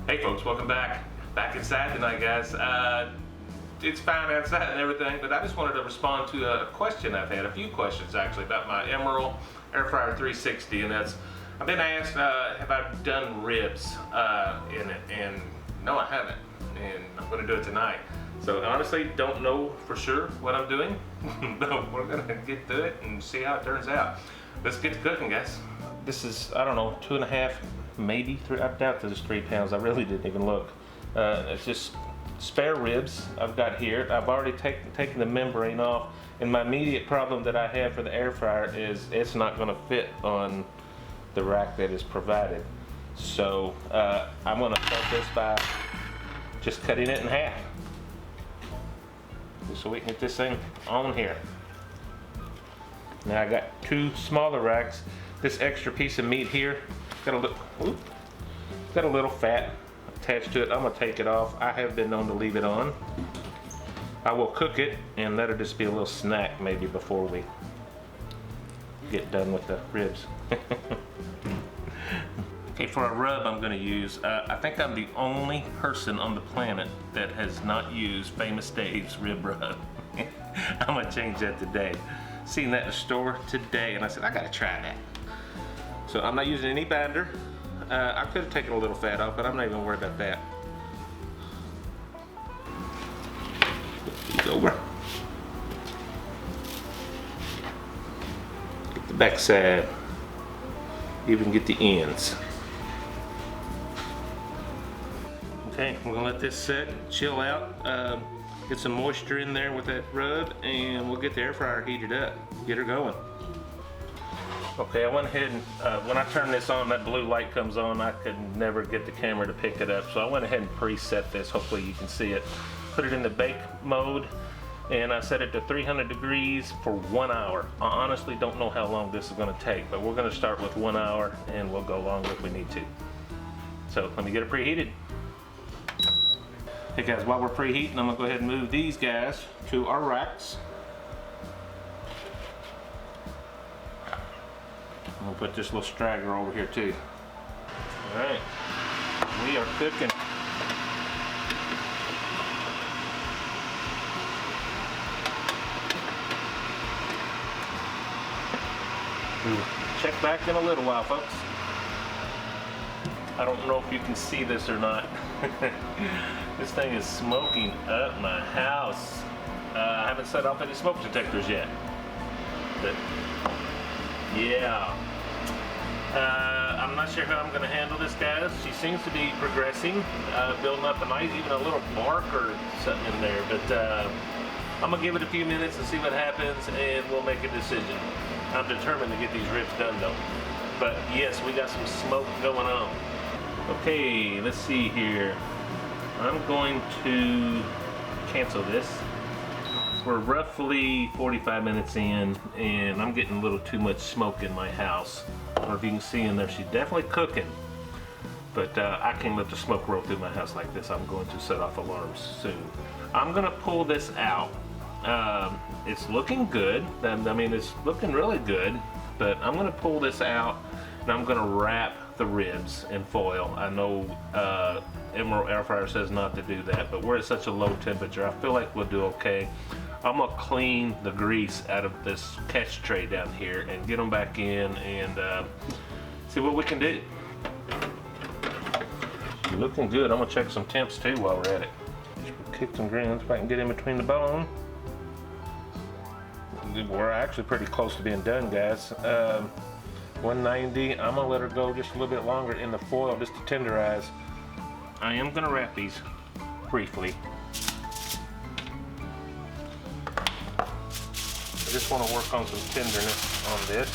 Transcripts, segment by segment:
Hey folks, welcome back. Back inside tonight, guys. It's fine outside and everything, but I just wanted to respond to a question I've had, a few questions actually, about my Emeril Air Fryer 360, and that's, I've been asked, have I done ribs in it, and no I haven't, and I'm going to do it tonight. So honestly, don't know for sure what I'm doing, but we're going to get to it and see how it turns out. Let's get to cooking, guys. This is, I don't know, 2.5, maybe 3, I doubt this is 3 pounds, I really didn't even look. It's just spare ribs I've got here. I've already taken the membrane off, and my immediate problem that I have for the air fryer is it's not going to fit on the rack that is provided. So I'm going to start this by just cutting it in half, just so we can get this thing on here. Now I got 2 smaller racks. This extra piece of meat here got a little fat attached to it. I'm gonna take it off. I have been known to leave it on. I will cook it and let it just be a little snack maybe before we get done with the ribs. Okay, for a rub I'm gonna use, I think I'm the only person on the planet that has not used Famous Dave's rib rub. I'm gonna change that today. Seen that in the store today and I said, I gotta try that. So I'm not using any binder. I could have taken a little fat off, but I'm not even worried about that. Put these over. Get the back side. Even get the ends. Okay, we're gonna let this set, chill out, get some moisture in there with that rub, and we'll get the air fryer heated up, get her going. Okay, I went ahead and when I turn this on, that blue light comes on. I could never get the camera to pick it up, so I went ahead and preset this. Hopefully you can see it. Put it in the bake mode, and I set it to 300 degrees for 1 hour. I honestly don't know how long this is going to take, but we're going to start with 1 hour, and we'll go longer if we need to. So let me get it preheated. Hey guys, while we're preheating, I'm going to go ahead and move these guys to our racks. I'm gonna put this little straggler over here too. All right, we are cooking. Check back in a little while, folks. I don't know if you can see this or not. This thing is smoking up my house. I haven't set off any smoke detectors yet. But yeah. I'm not sure how I'm going to handle this, guys. She seems to be progressing, building up. There might even a little bark or something in there, but I'm going to give it a few minutes and see what happens, and we'll make a decision. I'm determined to get these ribs done, though. But yes, we got some smoke going on. Okay, let's see here. I'm going to cancel this. We're roughly 45 minutes in, and I'm getting a little too much smoke in my house. I don't know if you can see in there, she's definitely cooking. But I can't let the smoke roll through my house like this. I'm going to set off alarms soon. I'm gonna pull this out. It's looking good. I mean, it's looking really good, but I'm gonna pull this out and I'm gonna wrap the ribs in foil. I know Emeril Air Fryer says not to do that, but we're at such a low temperature, I feel like we'll do okay. I'm gonna clean the grease out of this catch tray down here and get them back in and see what we can do. Looking good. I'm gonna check some temps too while we're at it. Kick some greens if I can get in between the bone. We're actually pretty close to being done, guys. 190. I'm gonna let her go just a little bit longer in the foil just to tenderize. I am gonna wrap these briefly. I just want to work on some tenderness on this.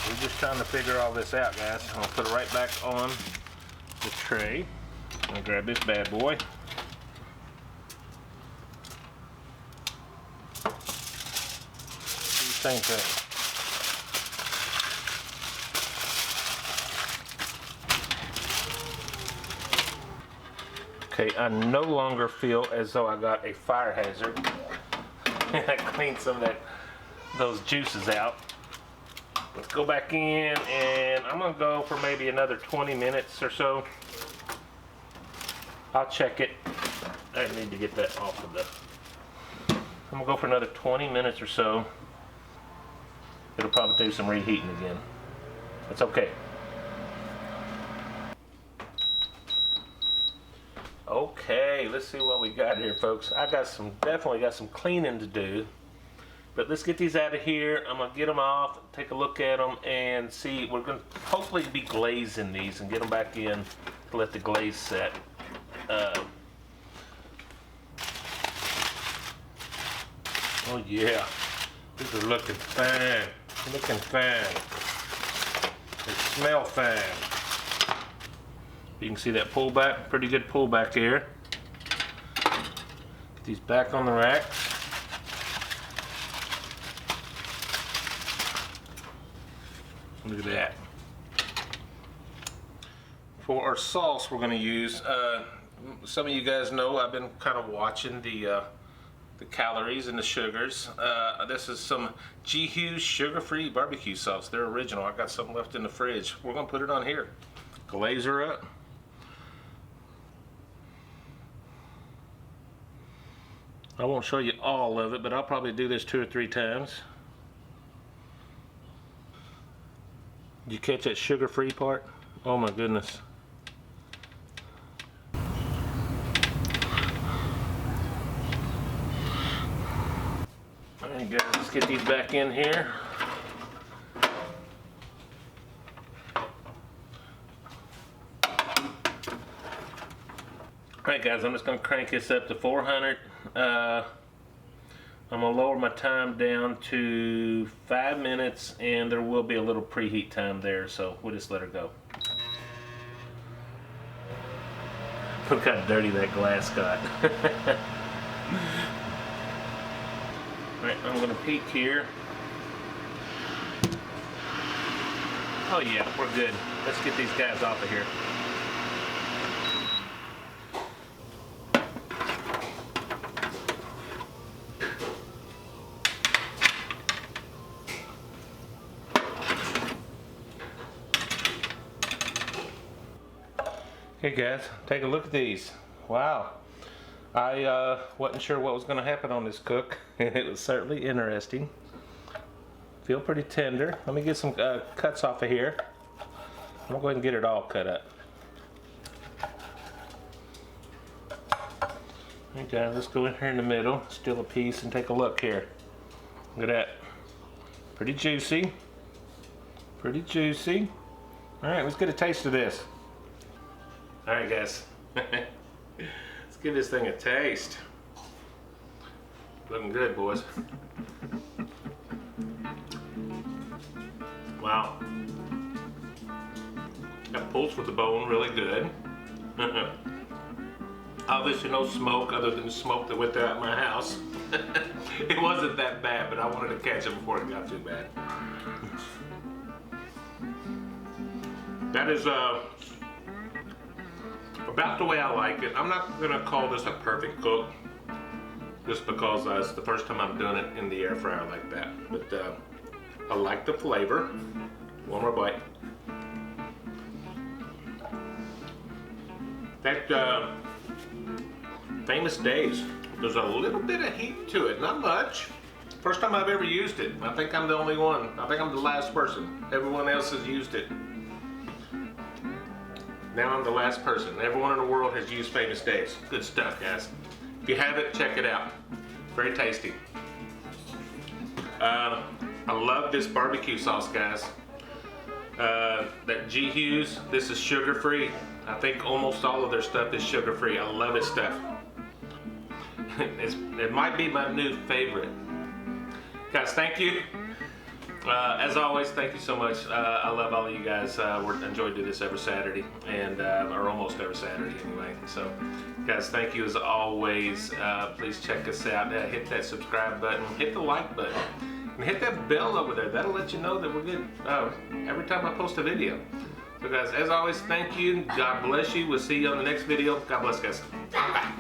We're just trying to figure all this out, guys. I'm gonna put it right back on the tray. I'm gonna grab this bad boy. Same thing. Okay, I no longer feel as though I got a fire hazard. I cleaned some of that those juices out. Let's go back in, and I'm gonna go for maybe another 20 minutes or so. I'll check it. I need to get that off of the... I'm gonna go for another 20 minutes or so. It'll probably do some reheating again. That's okay. Okay, let's see what we got here, folks. I got definitely got some cleaning to do. But let's get these out of here. I'm gonna get them off, take a look at them, and see. We're gonna hopefully be glazing these and get them back in to let the glaze set. Oh yeah, these are looking fine. Looking fine. They smell fine. You can see that pullback, pretty good pullback there. Get these back on the racks. Look at that. For our sauce we're going to use, some of you guys know I've been kind of watching the calories and the sugars. This is some G. Hughes sugar-free barbecue sauce. They're original. I got some left in the fridge. We're going to put it on here. Glaze her up. I won't show you all of it, but I'll probably do this 2 or 3 times. Did you catch that sugar-free part? Oh my goodness. Alright guys, let's get these back in here. Alright guys, I'm just going to crank this up to 400. I'm going to lower my time down to 5 minutes, and there will be a little preheat time there, so we'll just let her go. Look how dirty that glass got. Alright, I'm going to peek here. Oh yeah, we're good. Let's get these guys off of here. Hey guys, take a look at these. Wow. I wasn't sure what was going to happen on this cook. It was certainly interesting. Feel pretty tender. Let me get some cuts off of here. I'm going to go ahead and get it all cut up. Okay, let's go in here in the middle, steal a piece, and take a look here. Look at that. Pretty juicy. Pretty juicy. Alright, let's get a taste of this. Alright guys, let's give this thing a taste. Looking good, boys. Wow. That pulls with the bone really good. Obviously no smoke other than the smoke that went out of my house. It wasn't that bad, but I wanted to catch it before it got too bad. That is about the way I like it. I'm not gonna call this a perfect cook, just because it's the first time I'm doing it in the air fryer like that. But I like the flavor. One more bite. That Famous Dave's, there's a little bit of heat to it, not much. First time I've ever used it. I think I'm the only one. I think I'm the last person. Everyone else has used it. Now I'm the last person. Everyone in the world has used Famous Dave's. Good stuff, guys. If you have it, check it out. Very tasty. I love this barbecue sauce, guys. That G. Hughes, this is sugar-free. I think almost all of their stuff is sugar-free. I love this stuff. It might be my new favorite. Guys, thank you. As always, thank you so much. I love all of you guys. We enjoy doing this every Saturday, and or almost every Saturday anyway. So, guys, thank you as always. Please check us out. Hit that subscribe button, hit the like button, and hit that bell over there. That'll let you know that we're good every time I post a video. So, guys, as always, thank you. God bless you. We'll see you on the next video. God bless, guys. Bye.